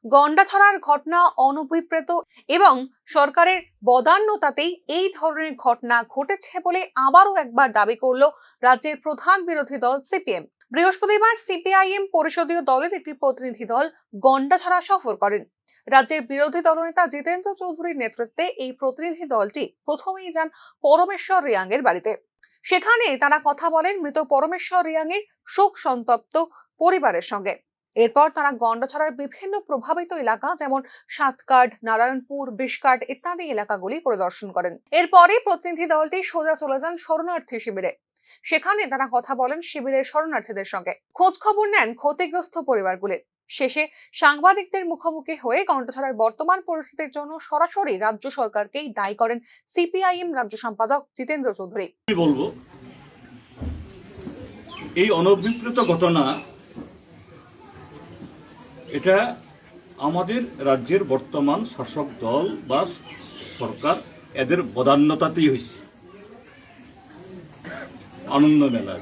গন্ডাছড়ার ঘটনা অনভিপ্রেত এবং সরকারের বদান্যতাতেই এই ধরনের ঘটনা ঘটেছে বলে আবারও একবার দাবি করল রাজ্যের প্রধান বিরোধী দল সিপিএম। বৃহস্পতিবার সিপিআইএম পরিষদীয় দলের একটি প্রতিনিধি দল গন্ডাছড়া সফর করেন। রাজ্যের বিরোধী দলনেতা জিতেন্দ্র চৌধুরীর নেতৃত্বে এই প্রতিনিধি দলটি প্রথমেই যান পরমেশ্বর রিয়াং এর বাড়িতে। সেখানে তারা কথা বলেন মৃত পরমেশ্বর রিয়াং এর শোক সন্তপ্ত পরিবারের সঙ্গে। এরপর তারা গন্ডাছড়ার বিভিন্ন প্রভাবিত এলাকা যেমন সাতকাট, নারায়ণপুর, বিশকাট ইত্যাদি এলাকাগুলি পরিদর্শন করেন। এরপরই প্রতিনিধি দলটি সোজা চলে যান শরণার্থী শিবিরে। সেখানে তারা কথা বলেন শিবিরের শরণার্থীদের সঙ্গে, খোঁজ খবর নেন ক্ষতিগ্রস্ত পরিবারগুলির। শেষে সাংবাদিকদের মুখোমুখি হয়ে গন্ডাছড়ার বর্তমান পরিস্থিতির জন্য সরাসরি রাজ্য সরকারকেই দায়ী করেন সিপিআইএম রাজ্য সম্পাদক জিতেন্দ্র চৌধুরী। বলবো, এই অনভিপ্রেত ঘটনা এটা আমাদের রাজ্যের বর্তমান শাসক দল বা সরকার এদের বদান্যতাতেই হয়েছে। আনন্দ মেলা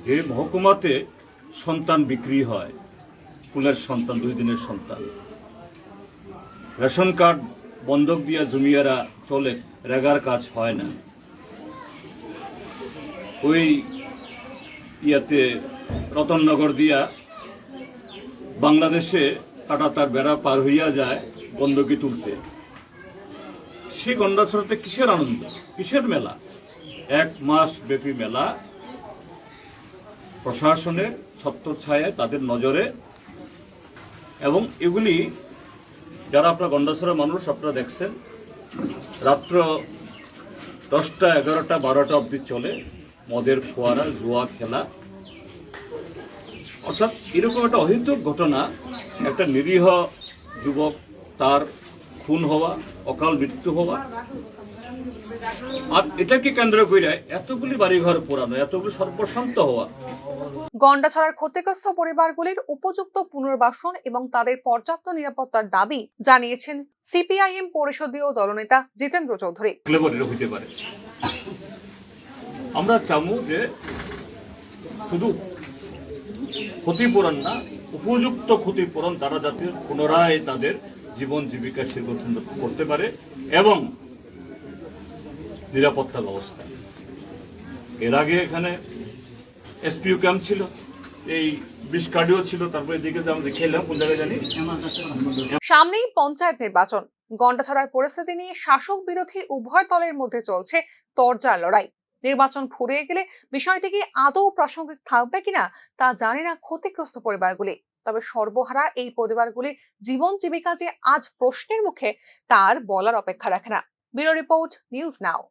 যে মহকুমাতে সন্তান বিক্রি হয়, কুলের সন্তান, 2 দিনের সন্তান, রেশন কার্ড বন্ধক দিয়া জমিয়ারা চলে, রেগার কাজ হয় না, ওই ইয়াতে রতননগর দিয়া বাংলাদেশে কাটাতার বেড়া পার হইয়া যায় বন্দুকি তুলতে। সেই গন্ডাছড়াতে কিসের আনন্দ, কিসের মেলা? 1 মাস ব্যাপী মেলা, প্রশাসনের ছত্রছায়ায় তাদের নজরে। এবং এগুলি যারা আপনার গন্ডাছড়ার মানুষ আপনারা দেখছেন, রাত্র 10টা, 11টা, 12টা অবধি চলে মদের ফোয়ারা, জুয়া খেলা। অর্থাৎ এরকম একটা অহেতুক ঘটনা, একটা নিরীহ যুবক তার খুন হওয়া, অকাল মৃত্যু হওয়া, আর এটাকে কেন্দ্র করে এতগুলি বাড়িঘর পোড়ানো, এতগুলি সর্বশান্ত হওয়া। গন্ডাছড়ার ক্ষতিগ্রস্ত পরিবারগুলির উপযুক্ত পুনর্বাসন এবং তাদের পর্যাপ্ত নিরাপত্তার দাবি জানিয়েছেন সিপিআইএম পরিষদীয় দলনেতা জিতেন্দ্র চৌধুরী। হইতে পারে, আমরা চামু যে শুধু ক্ষতিপূরণ না, উপযুক্ত ক্ষতিপূরণ, তারা যাতে পুনরায় তাদের জীবন জীবিকা সেগুলো করতে পারে এবং নিরাপত্তা ব্যবস্থা। এর আগে এখানে এসপিও ক্যাম্প ছিল, এই বিশকার্ডিও ছিল, তারপরে এদিকে আমরা দেখে এলাম কোন জায়গায় জানি। সামনেই পঞ্চায়েত নির্বাচন। গন্ডাছড়ার পরিস্থিতি নিয়ে শাসক বিরোধী উভয় দলের মধ্যে চলছে তরজার লড়াই। নির্বাচন ফুরিয়ে গেলে বিষয়টি কি আদৌ প্রাসঙ্গিক থাকবে কিনা তা জানে না ক্ষতিগ্রস্ত পরিবারগুলি। তবে সর্বহারা এই পরিবারগুলির জীবন জীবিকা যে আজ প্রশ্নের মুখে, তার বলার অপেক্ষা রাখে না। Bureau report, news now.